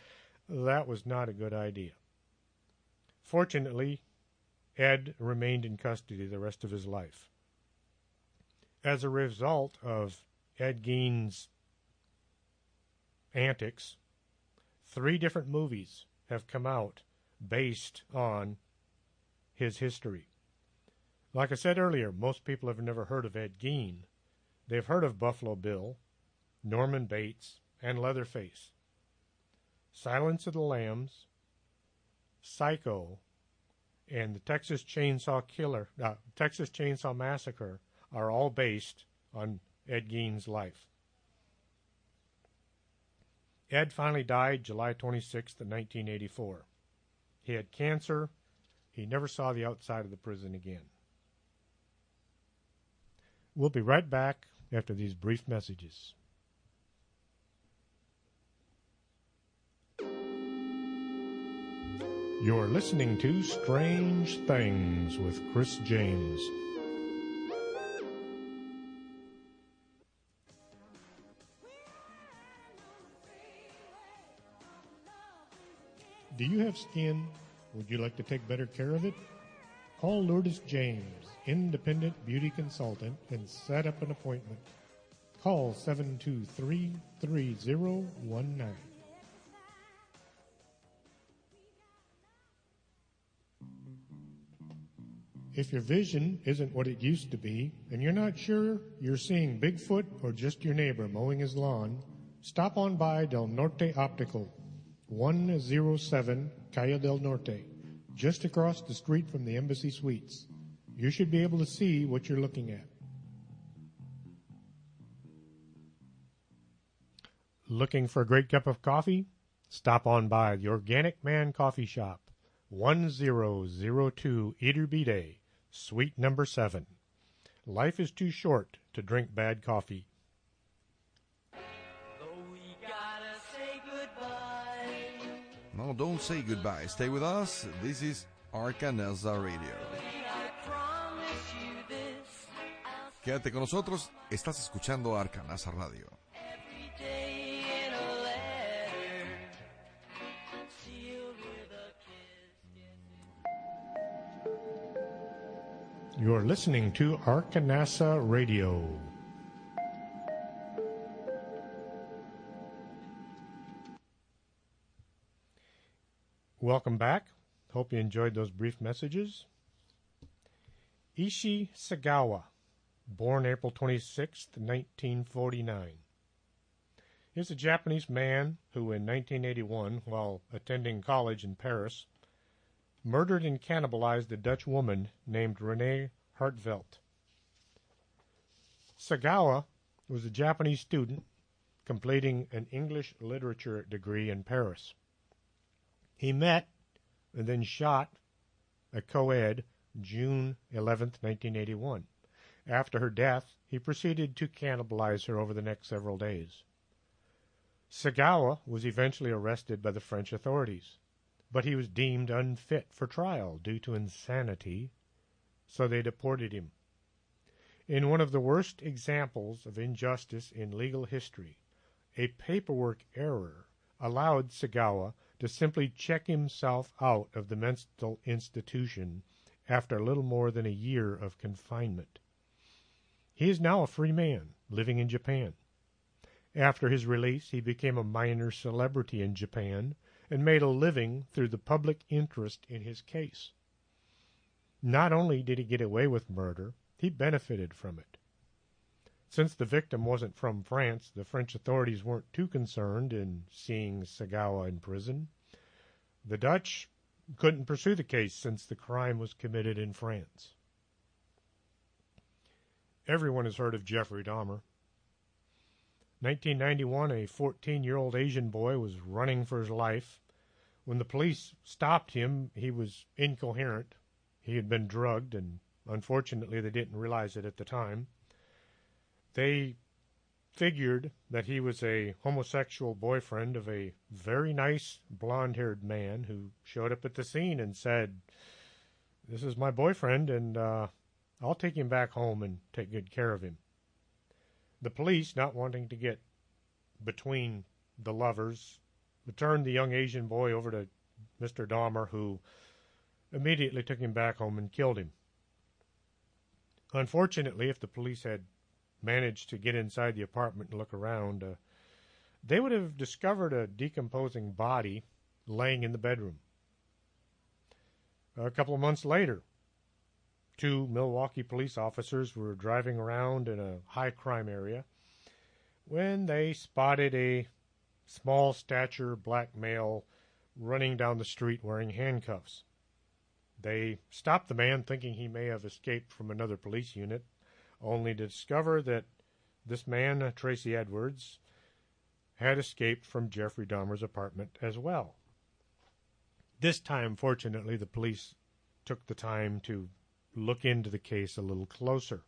that was not a good idea. Fortunately, Ed remained in custody the rest of his life. As a result of Ed Gein's antics, 3 different movies have come out based on his history. Like I said earlier, most people have never heard of Ed Gein. They've heard of Buffalo Bill, Norman Bates, and Leatherface. Silence of the Lambs, Psycho, and the Texas Chainsaw Massacre are all based on Ed Gein's life. Ed finally died July 26th, 1984. He had cancer. He never saw the outside of the prison again. We'll be right back after these brief messages. You're listening to Strange Things with Chris James. Do you have skin? Would you like to take better care of it? Call Lourdes James, independent beauty consultant, and set up an appointment. Call 723-3019. If your vision isn't what it used to be, and you're not sure you're seeing Bigfoot or just your neighbor mowing his lawn, stop on by Del Norte Optical, 107 Calle del Norte, just across the street from the Embassy Suites. You should be able to see what you're looking at. Looking for a great cup of coffee? Stop on by the Organic Man Coffee Shop, 1002 Iturbide, Suite number 7. Life is too short to drink bad coffee. No, don't say goodbye. Stay with us. This is Arcanelza Radio. Quédate con nosotros. Estás escuchando Arcanelza Radio. You're listening to Arcanasa Radio. Welcome back. Hope you enjoyed those brief messages. Ishi Sagawa, born April 26, 1949. He's a Japanese man who in 1981, while attending college in Paris, murdered and cannibalized a Dutch woman named Renee Hartvelt. Sagawa was a Japanese student completing an English literature degree in Paris. He met and then shot a co-ed June 11, 1981. After her death, he proceeded to cannibalize her over the next several days. Sagawa was eventually arrested by the French authorities, but he was deemed unfit for trial due to insanity, so they deported him. In one of the worst examples of injustice in legal history, a paperwork error allowed Sagawa to simply check himself out of the mental institution after a little more than a year of confinement. He is now a free man living in Japan. After his release, he became a minor celebrity in Japan and made a living through the public interest in his case. Not only did he get away with murder, he benefited from it. Since the victim wasn't from France, the French authorities weren't too concerned in seeing Sagawa in prison. The Dutch couldn't pursue the case since the crime was committed in France. Everyone has heard of Jeffrey Dahmer. 1991, a 14-year-old Asian boy was running for his life. When the police stopped him, he was incoherent. He had been drugged, and unfortunately they didn't realize it at the time. They figured that he was a homosexual boyfriend of a very nice blonde-haired man who showed up at the scene and said, "This is my boyfriend, and I'll take him back home and take good care of him." The police, not wanting to get between the lovers, turned the young Asian boy over to Mr. Dahmer, who immediately took him back home and killed him. Unfortunately, if the police had managed to get inside the apartment and look around, they would have discovered a decomposing body laying in the bedroom. A couple of months later, 2 Milwaukee police officers were driving around in a high-crime area when they spotted a small-stature black male running down the street wearing handcuffs. They stopped the man thinking he may have escaped from another police unit, only to discover that this man, Tracy Edwards, had escaped from Jeffrey Dahmer's apartment as well. This time, fortunately, the police took the time to look into the case a little closer.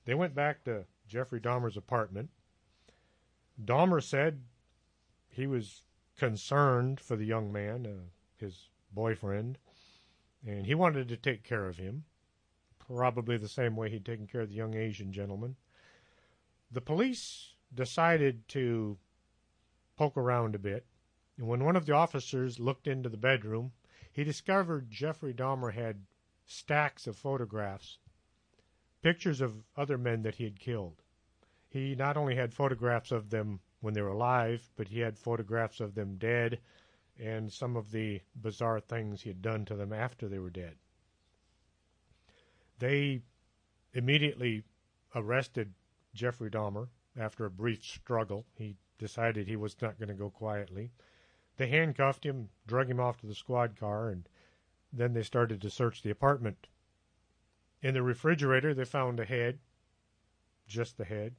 They went back to Jeffrey Dahmer's apartment. Dahmer said he was concerned for the young man, his boyfriend, and he wanted to take care of him, probably the same way he'd taken care of the young Asian gentleman. The police decided to poke around a bit, and when one of the officers looked into the bedroom, he discovered Jeffrey Dahmer had stacks of photographs, pictures of other men that he had killed. He not only had photographs of them when they were alive, but he had photographs of them dead and some of the bizarre things he had done to them after they were dead. They immediately arrested Jeffrey Dahmer after a brief struggle. He decided he was not going to go quietly. They handcuffed him, drug him off to the squad car, and then they started to search the apartment. In the refrigerator, they found a head, just the head.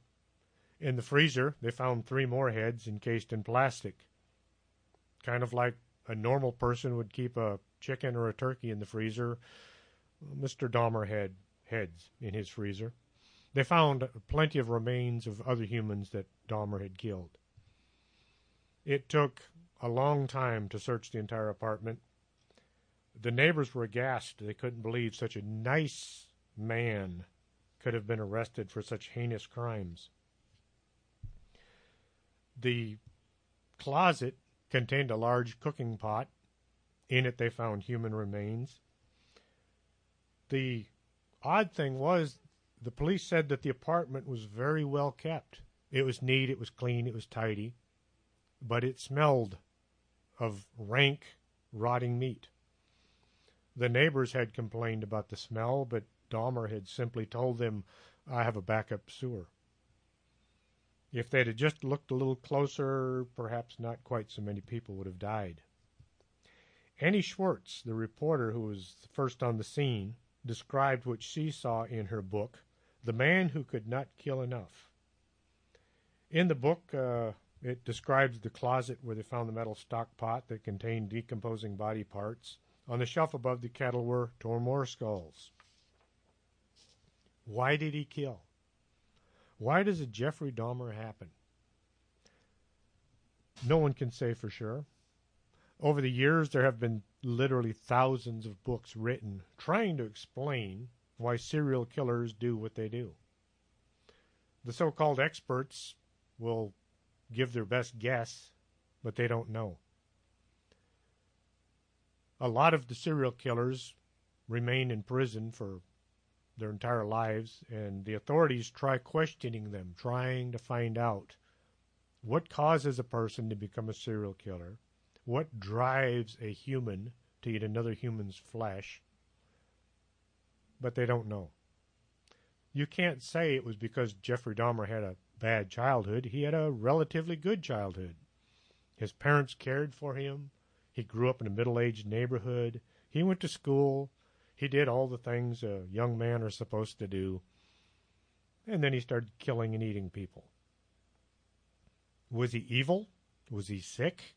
In the freezer, they found 3 more heads encased in plastic, kind of like a normal person would keep a chicken or a turkey in the freezer. Mr. Dahmer had heads in his freezer. They found plenty of remains of other humans that Dahmer had killed. It took a long time to search the entire apartment. The neighbors were aghast. They couldn't believe such a nice man could have been arrested for such heinous crimes. The closet contained a large cooking pot. In it they found human remains. The odd thing was, the police said that the apartment was very well kept. It was neat, it was clean, it was tidy, but it smelled of rank, rotting meat. The neighbors had complained about the smell, but Dahmer had simply told them, "I have a backup sewer." If they'd have just looked a little closer, perhaps not quite so many people would have died. Annie Schwartz, the reporter who was first on the scene, described what she saw in her book, The Man Who Could Not Kill Enough. In the book, it describes the closet where they found the metal stock pot that contained decomposing body parts. On the shelf above the kettle were 2 more skulls. Why did he kill? Why does a Jeffrey Dahmer happen? No one can say for sure. Over the years, there have been literally thousands of books written trying to explain why serial killers do what they do. The so-called experts will give their best guess, but they don't know. A lot of the serial killers remain in prison for their entire lives, and the authorities try questioning them, trying to find out what causes a person to become a serial killer, what drives a human to eat another human's flesh, but they don't know. You can't say it was because Jeffrey Dahmer had a bad childhood. He had a relatively good childhood. His parents cared for him. He grew up in a middle-aged neighborhood. He went to school. He did all the things a young man are supposed to do. And then he started killing and eating people. Was he evil? Was he sick?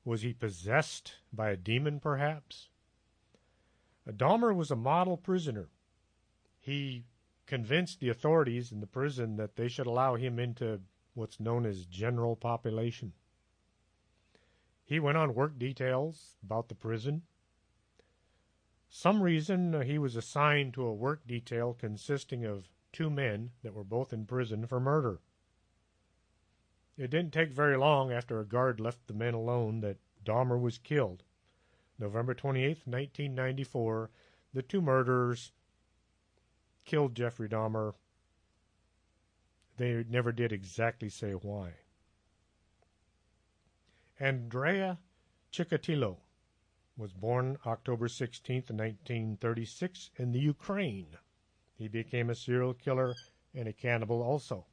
Was he possessed by a demon, perhaps? Dahmer was a model prisoner. He convinced the authorities in the prison that they should allow him into what's known as general population. He went on work details about the prison. Some reason he was assigned to a work detail consisting of 2 men that were both in prison for murder. It didn't take very long after a guard left the men alone that Dahmer was killed. November 28th, 1994, the 2 murderers killed Jeffrey Dahmer. They never did exactly say why. Andrea Chikatilo was born October 16th, 1936 in the Ukraine. He became a serial killer and a cannibal also.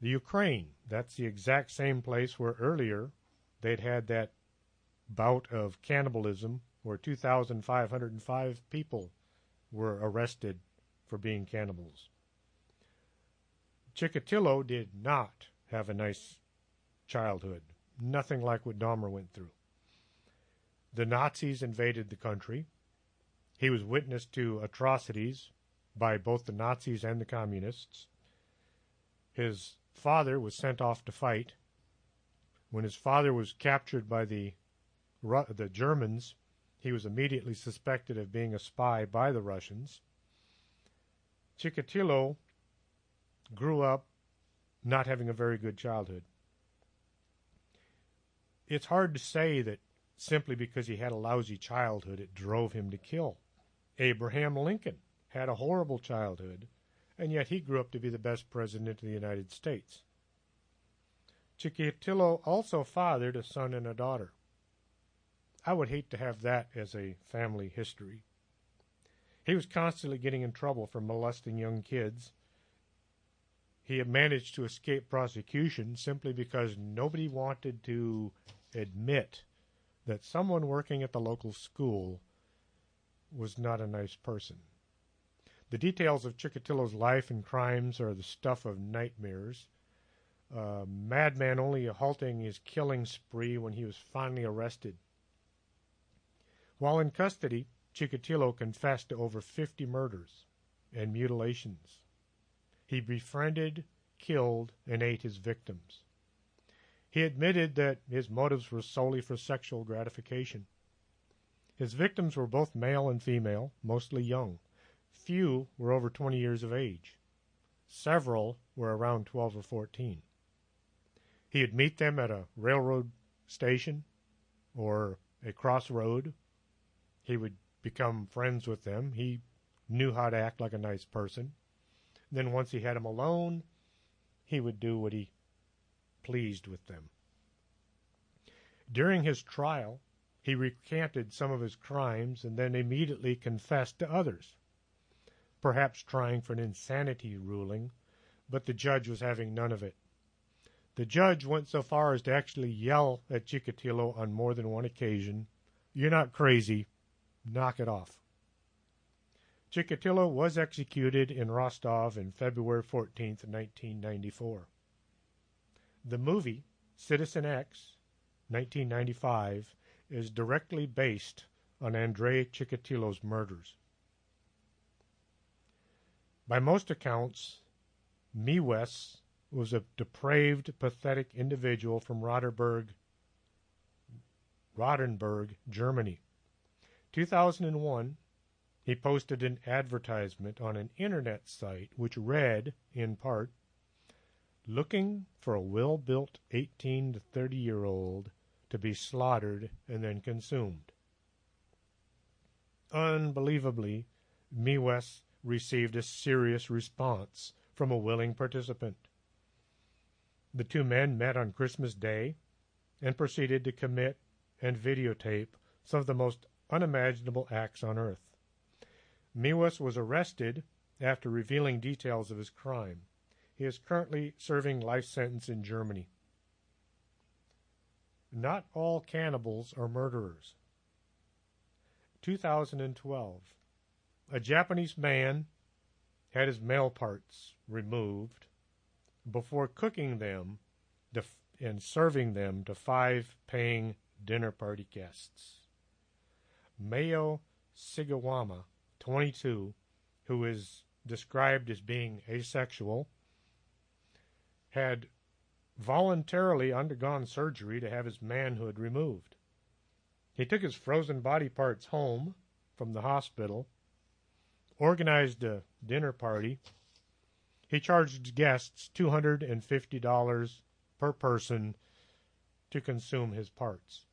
The Ukraine, that's the exact same place where earlier they'd had that bout of cannibalism where 2,505 people were arrested for being cannibals. Chikatilo did not have a nice childhood. Nothing like what Dahmer went through. The Nazis invaded the country. He was witness to atrocities by both the Nazis and the Communists. His father was sent off to fight. When his father was captured by the Germans, he was immediately suspected of being a spy by the Russians. Chikatilo grew up not having a very good childhood. It's hard to say that simply because he had a lousy childhood, it drove him to kill. Abraham Lincoln had a horrible childhood, and yet he grew up to be the best president of the United States. Chikatilo also fathered a son and a daughter. I would hate to have that as a family history. He was constantly getting in trouble for molesting young kids. He had managed to escape prosecution simply because nobody wanted to admit that someone working at the local school was not a nice person. The details of Chikatilo's life and crimes are the stuff of nightmares. Madman only halting his killing spree when he was finally arrested. While in custody, Chikatilo confessed to over 50 murders and mutilations. He befriended, killed, and ate his victims. He admitted that his motives were solely for sexual gratification. His victims were both male and female, mostly young. Few were over 20 years of age. Several were around 12 or 14. He would meet them at a railroad station or a crossroad. He would become friends with them. He knew how to act like a nice person. Then once he had them alone, he would do what he pleased with them. During his trial, he recanted some of his crimes and then immediately confessed to others, perhaps trying for an insanity ruling, but the judge was having none of it. The judge went so far as to actually yell at Chikatilo on more than one occasion, "You're not crazy. Knock it off." Chikatilo was executed in Rostov on February 14, 1994. The movie Citizen X, 1995, is directly based on Andrei Chikatilo's murders. By most accounts, Miwes was a depraved, pathetic individual from Rodenburg, Germany. 2001, he posted an advertisement on an internet site which read, in part, "Looking for a well-built 18 to 30-year-old to be slaughtered and then consumed." Unbelievably, Miwes received a serious response from a willing participant. The two men met on Christmas Day and proceeded to commit and videotape some of the most unimaginable acts on earth. Miwes was arrested after revealing details of his crime. He is currently serving life sentence in Germany. Not all cannibals are murderers. 2012. A Japanese man had his male parts removed before cooking them and serving them to 5 paying dinner party guests. Mayo Sigawama, 22, who is described as being asexual, had voluntarily undergone surgery to have his manhood removed. He took his frozen body parts home from the hospital, organized a dinner party. He charged guests $250 per person to consume his parts.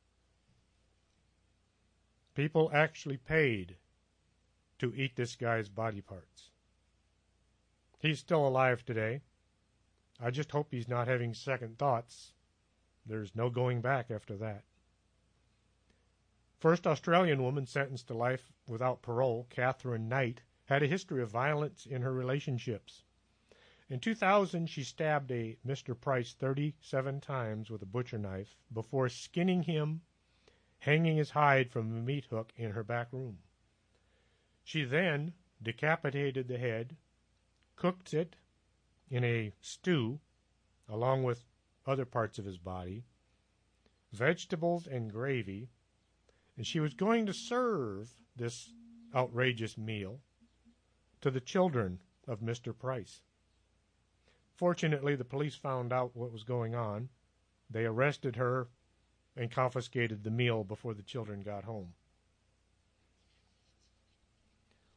People actually paid to eat this guy's body parts. He's still alive today. I just hope he's not having second thoughts. There's no going back after that. First Australian woman sentenced to life without parole, Catherine Knight, had a history of violence in her relationships. In 2000, she stabbed a Mr. Price 37 times with a butcher knife before skinning him, hanging his hide from a meat hook in her back room. She then decapitated the head, cooked it in a stew along with other parts of his body, vegetables and gravy, and she was going to serve this outrageous meal to the children of Mr. Price. Fortunately, the police found out what was going on. They arrested her and confiscated the meal before the children got home.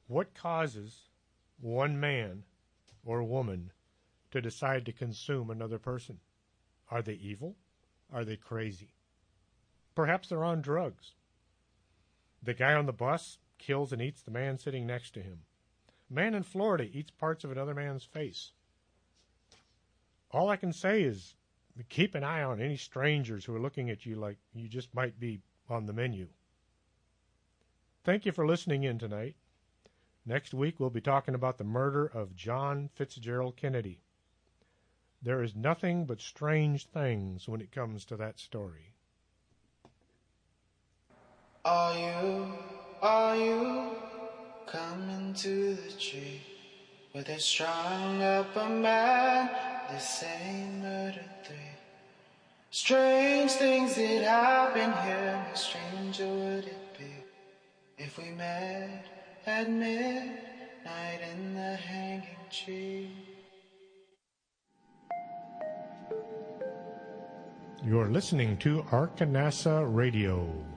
What causes one man or woman to decide to consume another person? Are they evil? Are they crazy? Perhaps they're on drugs. The guy on the bus kills and eats the man sitting next to him. A man in Florida eats parts of another man's face. All I can say is keep an eye on any strangers who are looking at you like you just might be on the menu. Thank you for listening in tonight. Next week we'll be talking about the murder of John Fitzgerald Kennedy. There is nothing but strange things when it comes to that story. Are you coming to the tree where they strung up a man, they say murder 3? Strange things that happen here, how stranger would it be if we met at midnight in the hanging tree? You're listening to Arkanasa Radio.